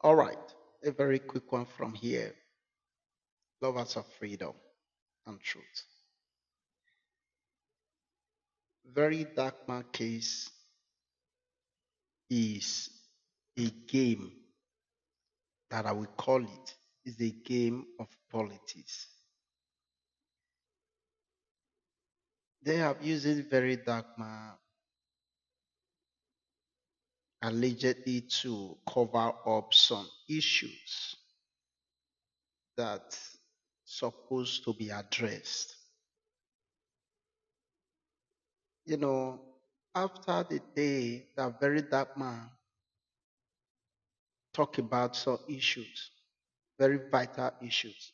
All right, a very quick one from here. Lovers of freedom and truth. Very dark man case is a game that I will call it is a game of politics. They have used it very dark man allegedly to cover up some issues that supposed to be addressed. You know, after the day that very dark man talk about some issues, very vital issues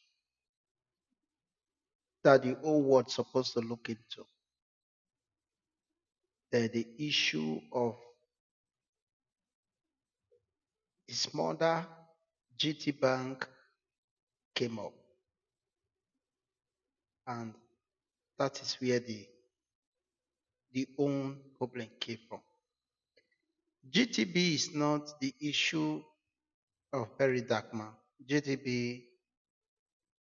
that the whole world supposed to look into. The issue of his mother, GT Bank, came up, and that is where the own problem came from. GTB is not the issue of very dark man. GTB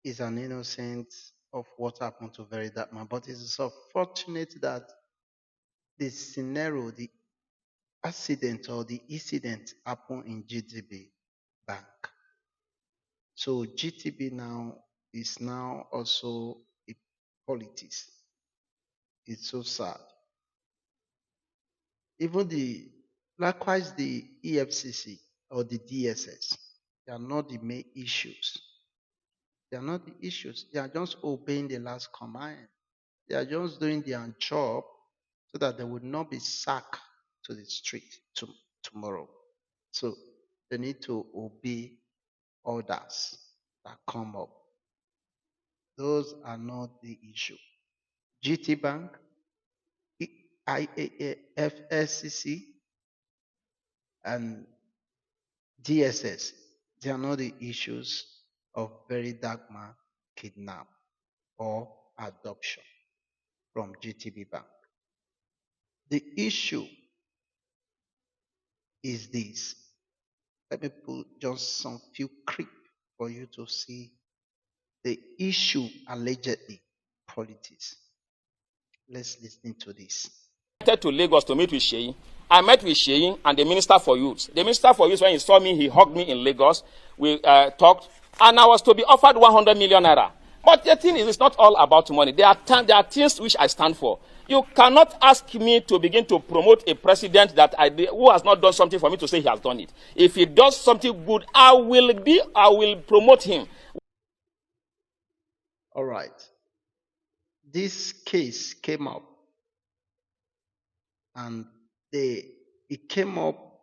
is an innocent of what happened to very dark man, but it is unfortunate that the scenario, the accident or the incident happened in GTB Bank. So GTB now is now also a politics. It's so sad. Even likewise the EFCC or the DSS, they are not the main issues. They are not the issues. They are just obeying the last command. They are just doing their job so that they would not be sacked to the street tomorrow. So they need to obey orders that come up. Those are not the issue. GT Bank, FSCC, and DSS, they are not the issues of very dark man kidnap or adoption from GTB Bank. The issue is this. Let me put just some few clip for you to see the issue allegedly politics. Let's listen to this. To Lagos to meet with Sheyi. I met with Sheyi and the Minister for Youth. The Minister for Youth, when he saw me, he hugged me in Lagos. We talked, and I was to be offered 100 million naira. But the thing is, it's not all about money. There are things which I stand for. You cannot ask me to begin to promote a president who has not done something for me to say he has done it. If he does something good, I will promote him. All right. This case came up, and it came up,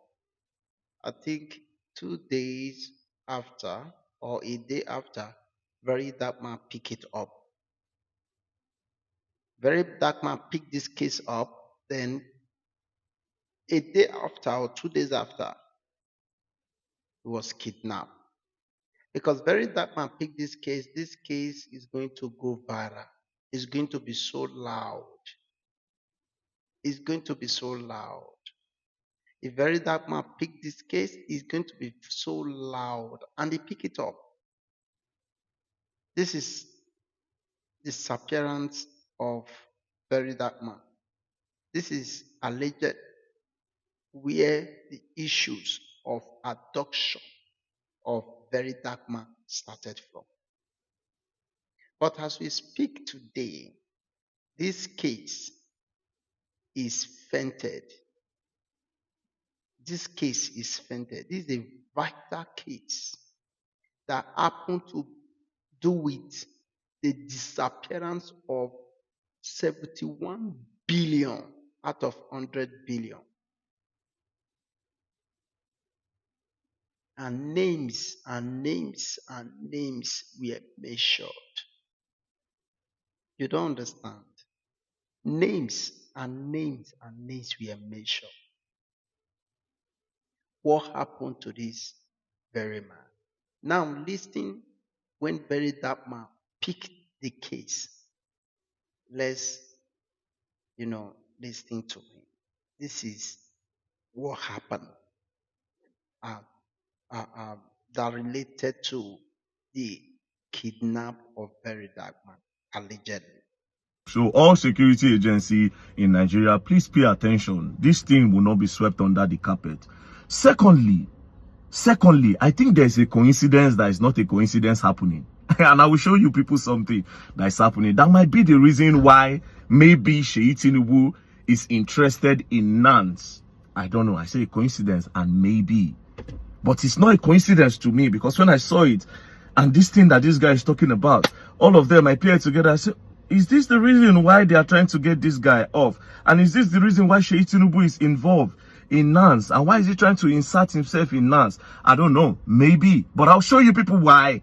I think, 2 days after or a day after very dark man picked it up. Very dark man picked this case up, then a day after or 2 days after, he was kidnapped. Because very dark man picked this case is going to go viral. It's going to be so loud. It's going to be so loud. If very dark man pick this case, it's going to be so loud, and they pick it up. This is disappearance of very dark man. This is alleged where the issues of abduction of very dark man started from. But as we speak today, this case is fainted. This case is fainted. This is a vital case that happened to do with the disappearance of 71 billion out of 100 billion. And names and names and names were mentioned. You don't understand. Names and names and names were mentioned. What happened to this very man? Now listen, when very dark man picked the case, let's listen to me. This is what happened. that related to the kidnap of Very Dark Man, allegedly. So all security agency in Nigeria, please pay attention. This thing will not be swept under the carpet. Secondly, I think there's a coincidence that is not a coincidence happening. And I will show you people something that is happening. That might be the reason why maybe Sheyi Tinubu is interested in NANS. I don't know. I say a coincidence and maybe. But it's not a coincidence to me, because when I saw it and this thing that this guy is talking about, all of them I paired together, I said, is this the reason why they are trying to get this guy off? And is this the reason why Sheyi Tinubu is involved in NANS? And why is he trying to insert himself in NANS? I don't know. Maybe. But I'll show you people why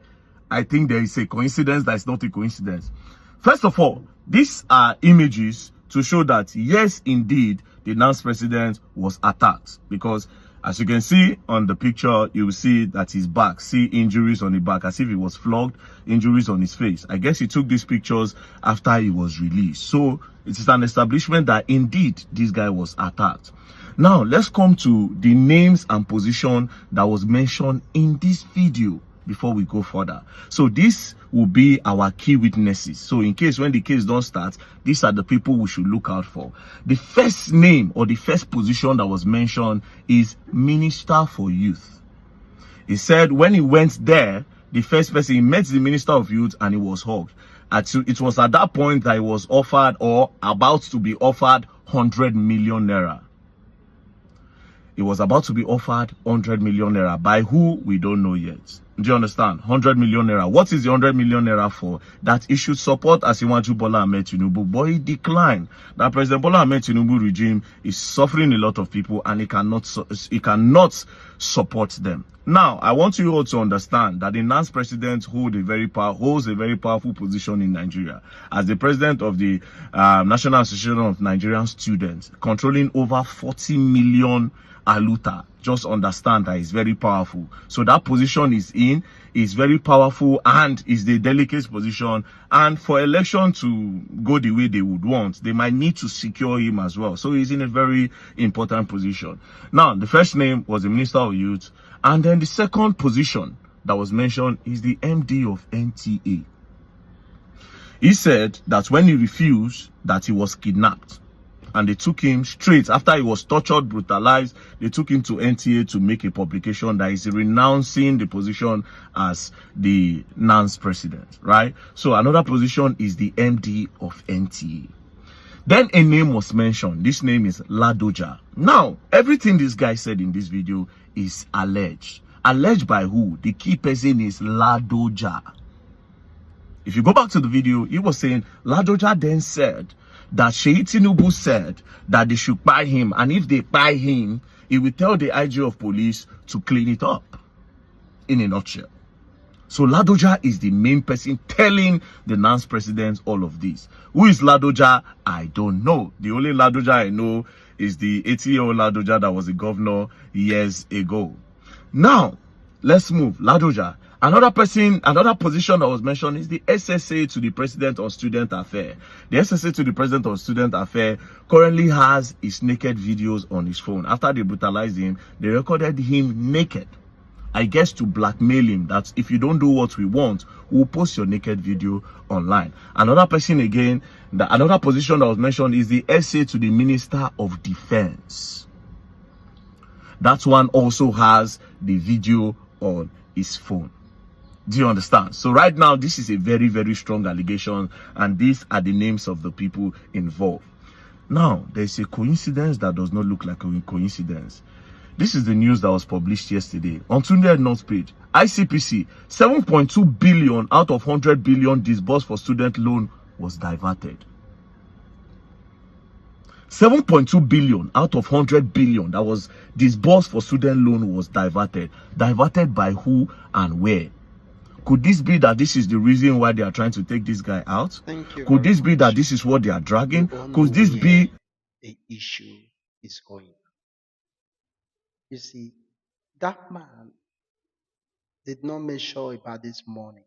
I think there is a coincidence that is not a coincidence. First of all, these are images to show that, yes, indeed, the NANS president was attacked. Because as you can see on the picture, you will see that his back, see injuries on the back, as if he was flogged, injuries on his face. I guess he took these pictures after he was released. So it is an establishment that indeed this guy was attacked. Now, let's come to the names and position that was mentioned in this video before we go further. So this will be our key witnesses. So in case when the case don't start, these are the people we should look out for. The first name or the first position that was mentioned is Minister for Youth. He said when he went there, the first person, he met the Minister of Youth and he was hugged. It was at that point that he was offered, or about to be offered, 100 million naira. It was about to be offered 100 million naira. By who? We don't know yet. Do you understand? 100 million naira. What is the 100 million naira for? That he should support Asiwaju Bola Ahmed Tinubu. But he declined. That President Bola Ahmed Tinubu regime is suffering a lot of people and he cannot support them. Now, I want you all to understand that the NANS president holds a very powerful position in Nigeria as the president of the National Association of Nigerian Students, controlling over 40 million aluta. Just understand that it's very powerful. So that position is very powerful and is the delicate position. And for election to go the way they would want, they might need to secure him as well. So he's in a very important position. Now, the first name was the Minister of Youth. And then the second position that was mentioned is the MD of NTA. He said that when he refused, that he was kidnapped. And they took him straight after he was tortured, brutalized. They took him to NTA to make a publication that is renouncing the position as the NANS president, right? So another position is the MD of NTA. Then a name was mentioned. This name is Ladoja. Now, everything this guy said in this video is alleged. Alleged by who? The key person is Ladoja. If you go back to the video, he was saying Ladoja then said that Sheyi Tinubu said that they should buy him, and if they buy him, he will tell the IG of police to clean it up, in a nutshell. So Ladoja is the main person telling the NANS president all of this. Who is Ladoja? I don't know. The only Ladoja I know is the 80-year-old Ladoja that was a governor years ago. Now, let's move. Ladoja. Another position that was mentioned is the SSA to the President on Student Affairs. The SSA to the President on Student Affairs currently has his naked videos on his phone. After they brutalized him, they recorded him naked. I guess to blackmail him that if you don't do what we want, we'll post your naked video online. Another person again, another position that was mentioned is the SA to the Minister of Defense. That one also has the video on his phone. Do you understand? So right now, this is a very, very strong allegation, and these are the names of the people involved. Now, there's a coincidence that does not look like a coincidence. This is the news that was published yesterday. On Tunde North page, ICPC, 7.2 billion out of 100 billion disbursed for student loan was diverted. 7.2 billion out of 100 billion that was disbursed for student loan was diverted. Diverted by who and where? Could this be that this is the reason why they are trying to take this guy out? Thank you. Could this be that this is what they are dragging? Could this be the issue is going? You see, that man did not make sure about this money,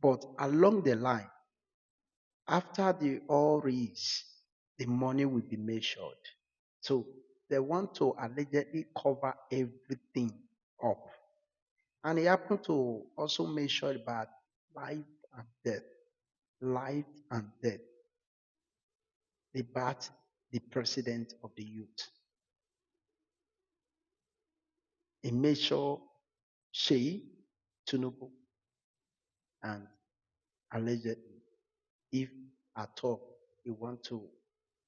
but along the line, after the all reads, the money will be measured. So they want to allegedly cover everything up. And he happened to also mention about life and death. Life and death. About the president of the youth. He mentioned Sheyi Tinubu, and allegedly, if at all he want to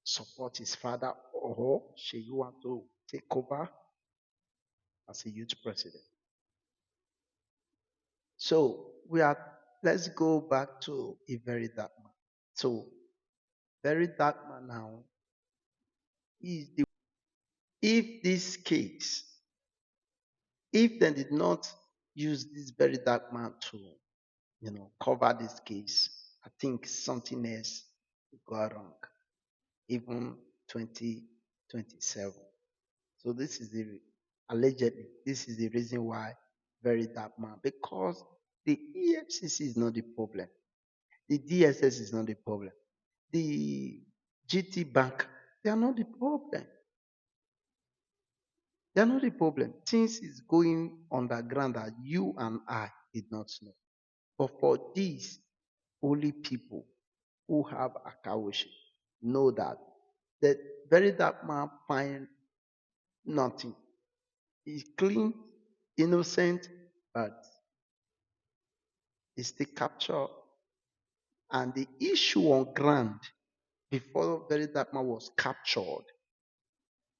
support his father or Sheyi want to take over as a youth president. So let's go back to a very dark man. So very dark man now is if this case, if they did not use this very dark man to, cover this case, I think something else will go wrong, even 2027. So this is allegedly, this is the reason why very dark man, because the EFCC is not the problem. The DSS is not the problem. The GT Bank, they are not the problem. They are not the problem. Things is going underground that you and I did not know. But for these only people who have Akawishi know that the very dark man find nothing. He's clean, innocent, but is still captured. And the issue on ground before very dark man was captured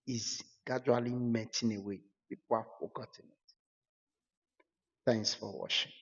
is gradually melting away. People have forgotten it. Thanks for watching.